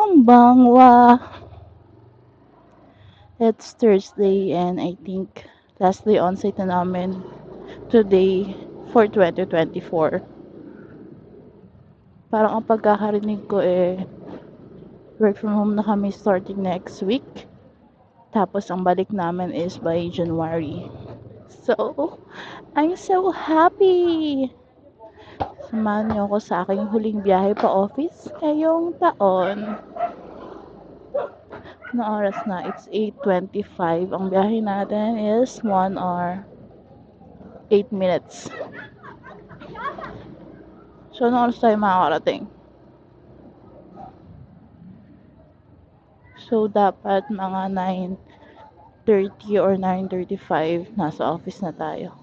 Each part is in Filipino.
Konbanwa. It's Thursday and I think last day on-site na namin today for 2024. Parang ang pagkakarinig ko work from home na kami starting next week. Tapos ang balik namin is by January. So, I'm so happy! Samahan niyo ako sa aking huling biyahe pa office ngayong taon. Na oras na? It's 8:25. Ang biyahe natin is 1 hour 8 minutes. So, anong oras tayo makakarating? So, dapat mga 9:30 or 9:35 nasa office na tayo.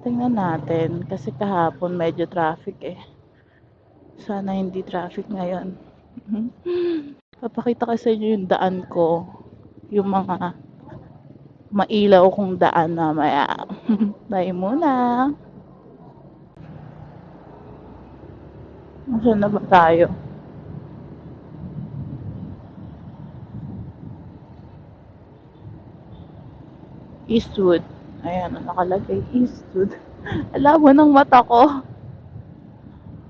Tingnan natin kasi kahapon medyo traffic Sana hindi traffic ngayon. Papakita ko sa inyo yung daan ko. Yung mga mailaw kong daan mamaya. Tayo muna. Nasaan na ba tayo? Eastwood. Ayan, nakalagay Eastwood. Alam mo ng mata ko.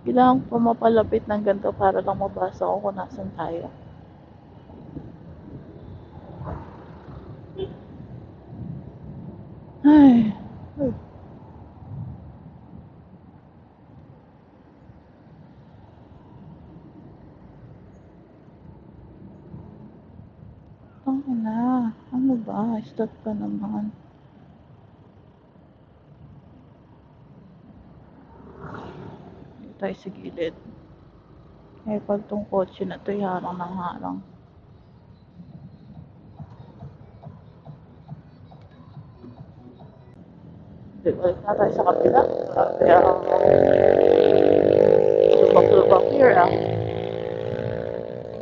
Kailangan ko mapalapit ng ganito para lang mabasa ko kung nasan tayo. Ay. Tama na. Ano ba? Stop ka naman. Dito tayo sa gilid. Pag tong kotse na to, harang ng harang. Balik na tayo sa kapila. Kaya, lubak-lubak here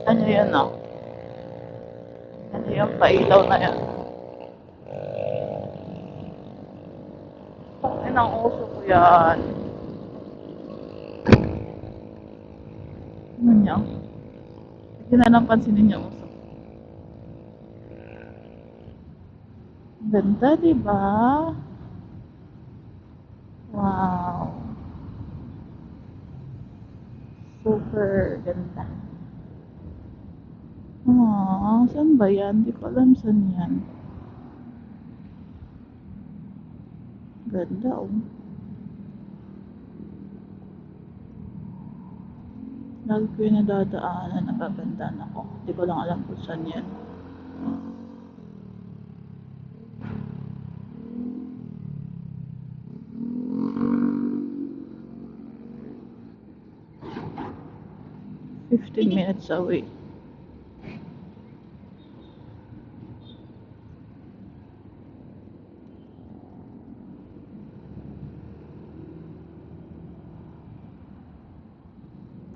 Ano yan Ano yung pailaw na yan? Ay, ang uso ko yan. Ano niya? Hindi na lang pansinin yung uso. Ganda, diba? Wow. Super ganda. Saan ba yan? Di ko alam saan yan. Ganda, Lagi ko yung nadadaanan, nagagandaan ako. Di ko lang alam kung saan yan. "15 minutes away."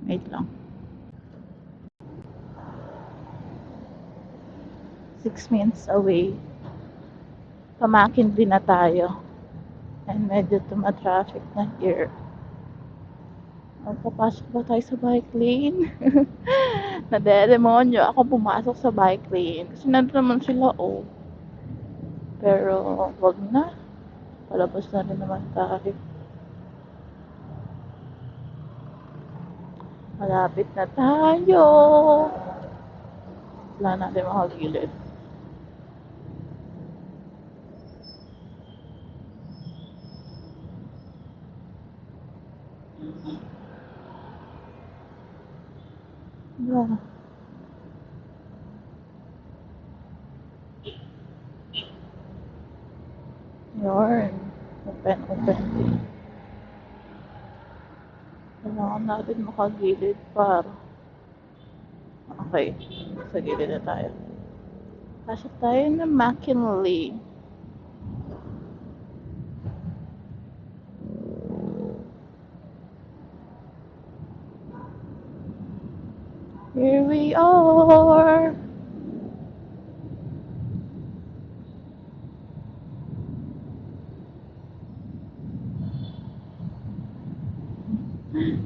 Wait lang. 6 minutes away. Pamakin din na tayo. And medyo tuma-traffic na here. Papasok ba tayo sa bike lane? Nade-demonyo ako pumasok sa bike lane. Kasi nandun naman sila, Pero, wag na. Palabas na rin naman tayo. Malapit na tayo. Wala natin makagilid. Yeah. Yarn. Open. Kailangan natin makagilid para. Okay. Sa gilid na tayo. Pasok tayo na McKinley. Here we are.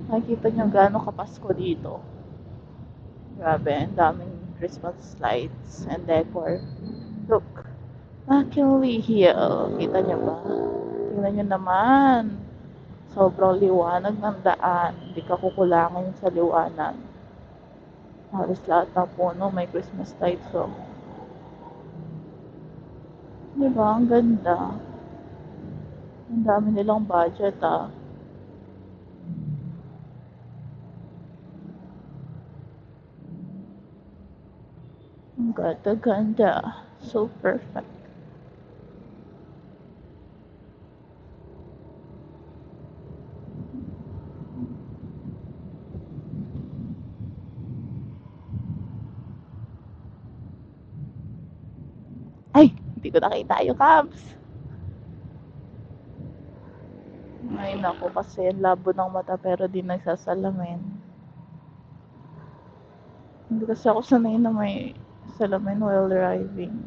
Nakikita niyo gaano kapasko dito. Grabe, ang daming Christmas lights and decor. Look, McKinley Hill. Kita niyo ba? Tingnan niyo naman. Sobrang liwanag ng daan. Hindi ka kukulangin sa liwanag. Halos lahat ng puno may Christmas lights. So, di ba? Ang ganda. Ang dami nilang budget ah. Ang ganda-ganda. So perfect. Ay! Hindi ko nakita yung Cubs. Ay naku, kasi labo ng mata pero di nagsasalamin. Hindi kasi ako sanay na may salamin while driving.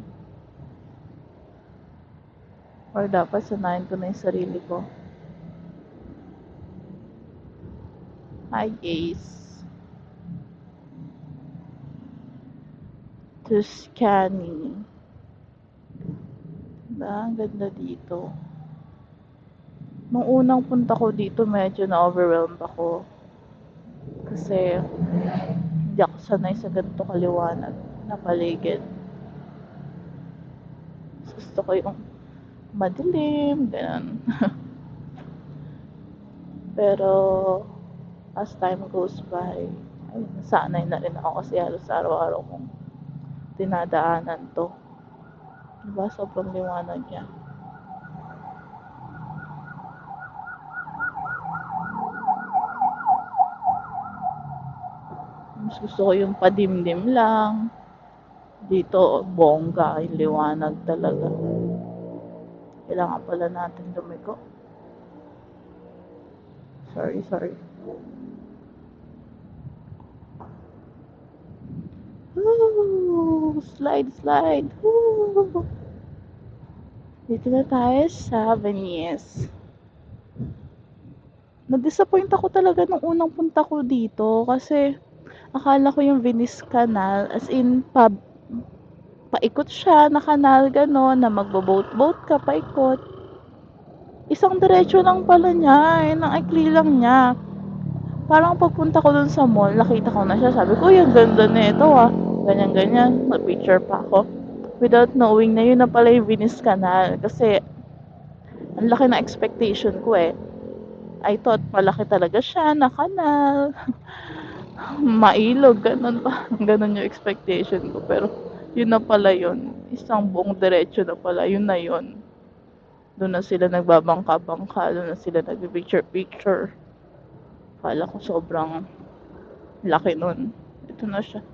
Or dapat sanayin ko na yung sarili ko. Hi, Ace. Tuscany. Diba? Ang ganda dito. Nung unang punta ko dito, medyo na-overwhelmed ako. Kasi hindi ako sanay sa ganito kaliwanag na paligid. Gusto ko yung madilim, ganun. Pero as time goes by, ay, nasanay na rin ako kasi halos araw-araw kong dinadaanan to. Diba? Sobrang liwanag niya. Mas gusto ko yung padimdim lang. Dito, bongga, yung liwanag talaga. Kailangan pala natin lumiko. Sorry, sorry. Woo! Slide, slide. Woo! Dito na tayo sa Venice. Na-disappoint ako talaga nung unang punta ko dito kasi akala ko yung Venice Canal as in paikot siya na kanal gano'n na magbo-boat-boat ka paikot. Isang diretso lang pala niya, eh, ang ikli lang niya. Parang pagpunta ko dun sa mall, nakita ko na siya. Sabi ko, "Uy, ang ganda nito ah." Ganyan-ganyan. Nag-picture pa ako. Without knowing na yun na pala yung Venice Canal. Kasi, ang laki na expectation ko eh. I thought malaki talaga siya na kanal. Mailog, ganun pa. Ganun yung expectation ko. Pero, yun na pala yun. Isang buong diretso na pala. Yun na yun. Doon na sila nagbabangka-bangka. Doon na sila nag-picture-picture. Kala ko sobrang laki nun. Ito na siya.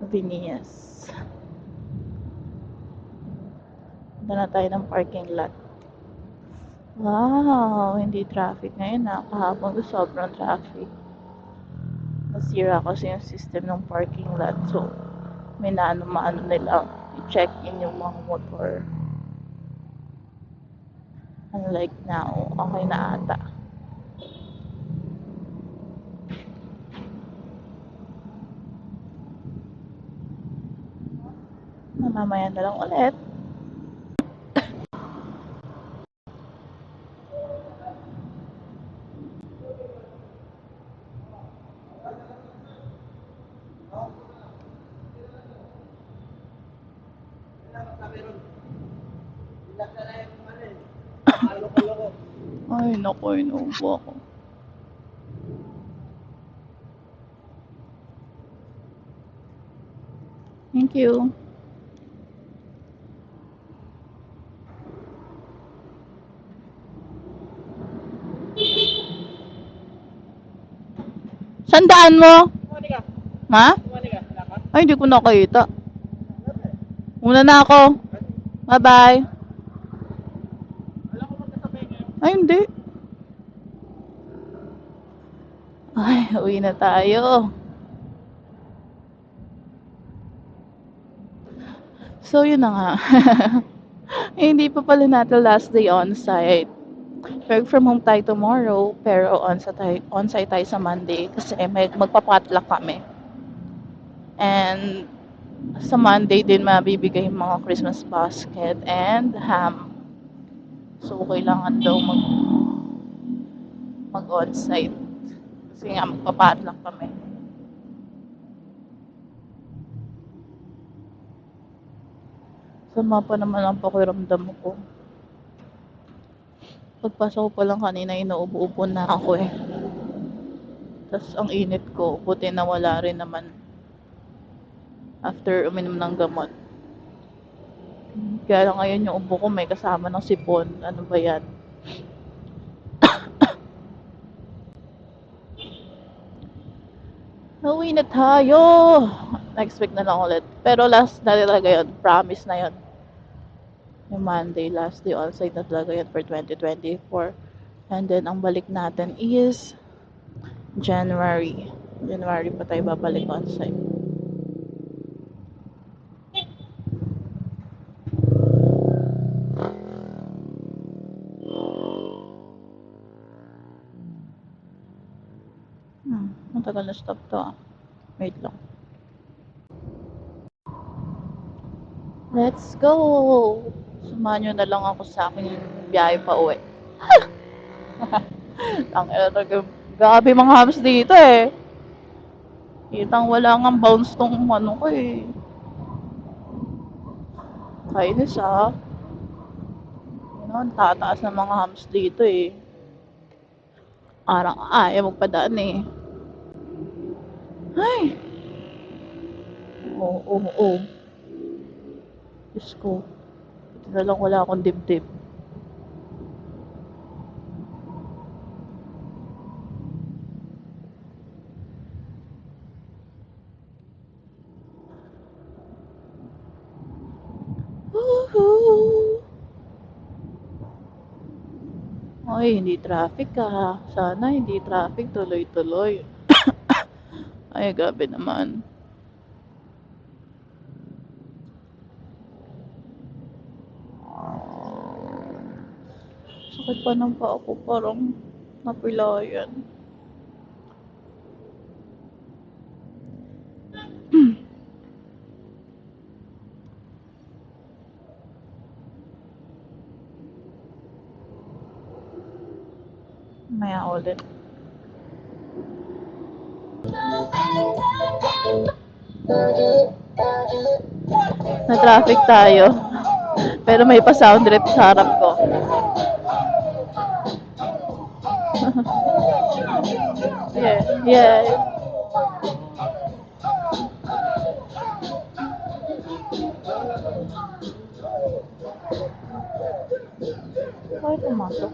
Venice. Punta na tayo ng parking lot. Wow! Hindi traffic ngayon na. Kahapon ko sobrang traffic. Nasira kasi yung system ng parking lot. So, may naano-maano nila i-check in yung mga motor. Unlike now, okay na ata. Mamaya na lang ulit. Ay, naku, inuubo ako. Thank you. Saan daan mo? Ha? Ay, hindi ko nakita. Una na ako. Bye-bye. Ay, hindi. Ay, uwi na tayo. So, yun na nga. Eh, hindi pa pala natin last day on-site. Work from home tayo tomorrow, pero on-site tayo sa Monday kasi may magpa-potluck kami. And sa Monday din mabibigay yung mga Christmas basket and ham. So, kailangan daw mag-on-site. Kasi nga, magpa-padlock kami. Sama pa naman ang pakiramdam ko. Pagpasok ko pa lang kanina, inuubo-ubo na ako eh. Tapos ang init ko, buti na wala rin naman after uminom ng gamot. Kaya lang ngayon yung ubo ko may kasama ng sipon. Ano ba yan? Uwi na tayo! Next week na lang ulit. Pero last na talaga yun. Promise na yun. Yung Monday, last day on-site na talaga yun for 2024. And then, ang balik natin is January. January pa tayo babalik on-site. Matagal na stop to ah. Wait lang. Let's go! Samahan nyo na lang ako sa aking biyahe pa uwi. Ang grabe mga hams dito eh. Kitang wala nga bounce tong ano ko eh. Kainis ah. Ano, tataas ng mga hams dito eh. Arang ayaw magpadaan eh. Ay! Oo, oo, oo. Diyos ko. Ito na lang wala akong dibdib. Woohoo! Ay, hindi traffic ah. Sana hindi traffic, tuloy-tuloy. Ay, grabe naman. Sakit pa ng paa ko, parang napilayan. Maya ulit. Na-traffic tayo. Pero may pa-sound trip sa harap ko. Yeah, yeah. Why pumasok?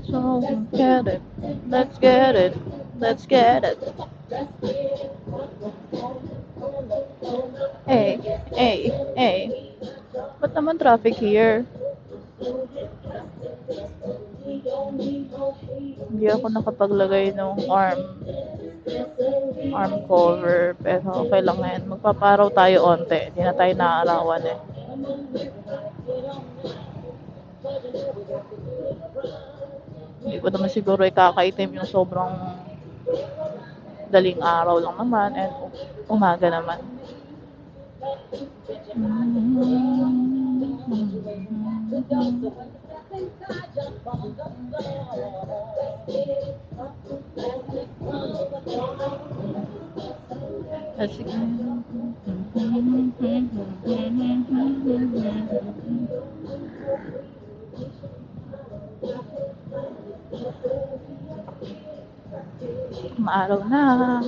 So, get it. Let's get it. Let's get it. Hey, hey, hey. Ba't naman traffic here? Hindi ako nakapaglagay ng arm cover. Pero okay lang yan. Magpaparaw tayo onte. Hindi na tayo naaarawan eh. Hindi ko naman siguro ikakaitim yung sobrang daling araw lang naman and umaga naman. Maaraw na.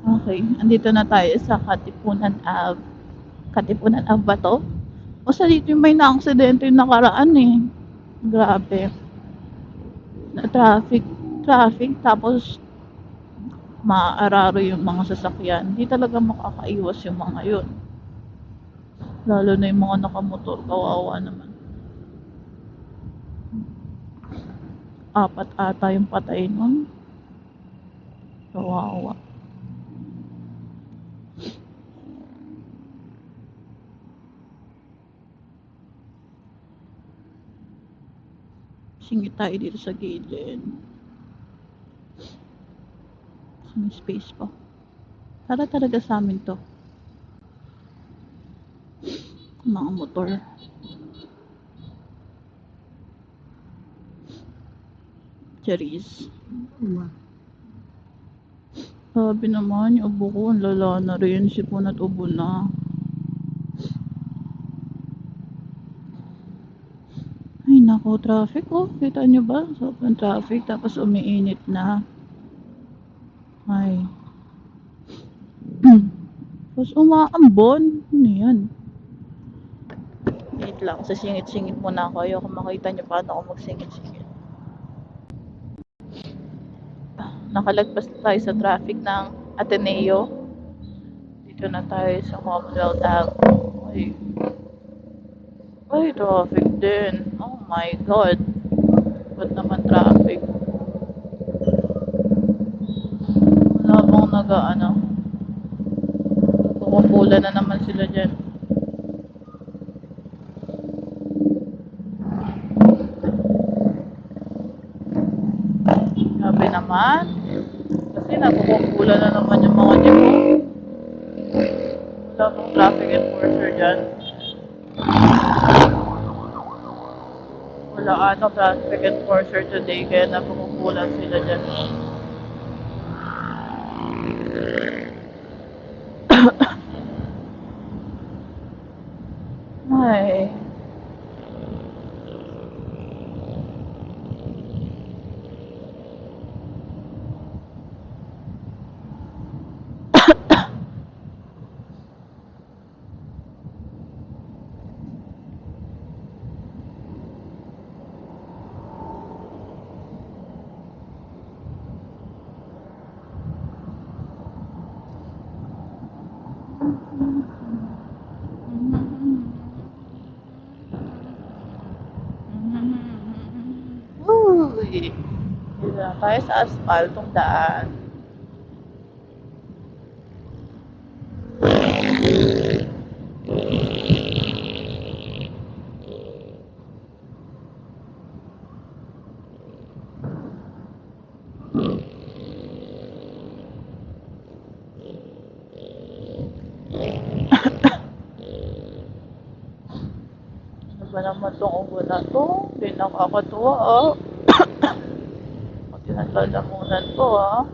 Okay, andito na tayo sa Katipunan Ave. Katipunan Ave ba to? O sa dito yung may na-aksidente yung nakaraan eh. Grabe. Na traffic, tapos maaararo yung mga sasakyan. Hindi talaga makakaiwas yung mga yun. Lalo na yung mga nakamotor, kawawa naman. 4 ata yung patay nun. Kawawa. Singit tayo dito sa gilid. May space pa. Para talaga sa amin to. Mga motor. Cherries. Sabi naman, yung ubo ko, ang lala na rin. Sipon at ubo na. Ay, nako, traffic oh. Kita nyo ba? Sobrang traffic. Tapos umiinit na. Ay. Tapos umaambon. Ano yan? Wait lang. Sasingit-singit muna ako. Ayoko makita nyo paano ako magsingit-singit. Nakalagpas na tayo sa traffic ng Ateneo. Dito na tayo sa Commonwealth Ave. Ay, traffic din. Oh my God. Ba't naman traffic? Wala bang nag-ano? Kumupula na naman sila dyan. Sabi naman. Kasi nagkukumpula na naman yung mga jeep. Wala bang traffic enforcer dyan? Wala ata traffic enforcer today kaya nagkukumpulan sila dyan. Ay. Uy. Dito na tayo sa asphaltong daan. Ano ba naman tong ubo na to? Hindi nakakatuwa ah. Pag tinatalamunan ko ah.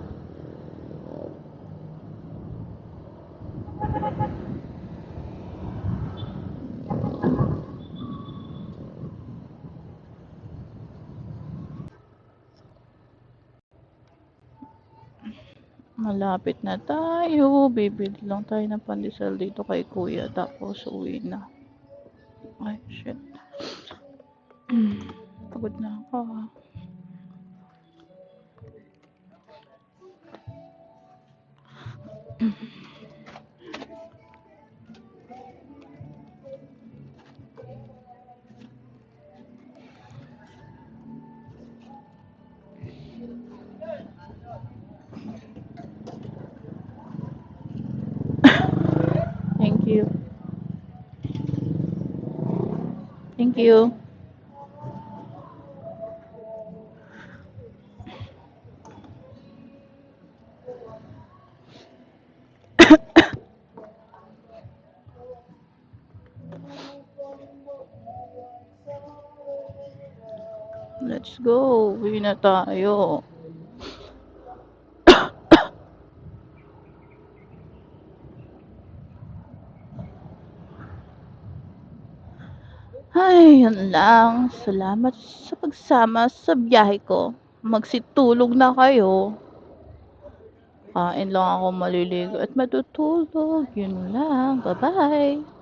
Malapit na tayo. Bibili lang tayo ng pandesal dito kay kuya. Tapos uwi na. Ay, shit. Pagod na ako ah. Thank you. Thank you. Let's go. Uwi na tayo. Ay, yun lang. Salamat sa pagsama sa biyahe ko. Magsitulog na kayo. Kain lang ako maliligo at matutulog. Yun lang. Bye-bye.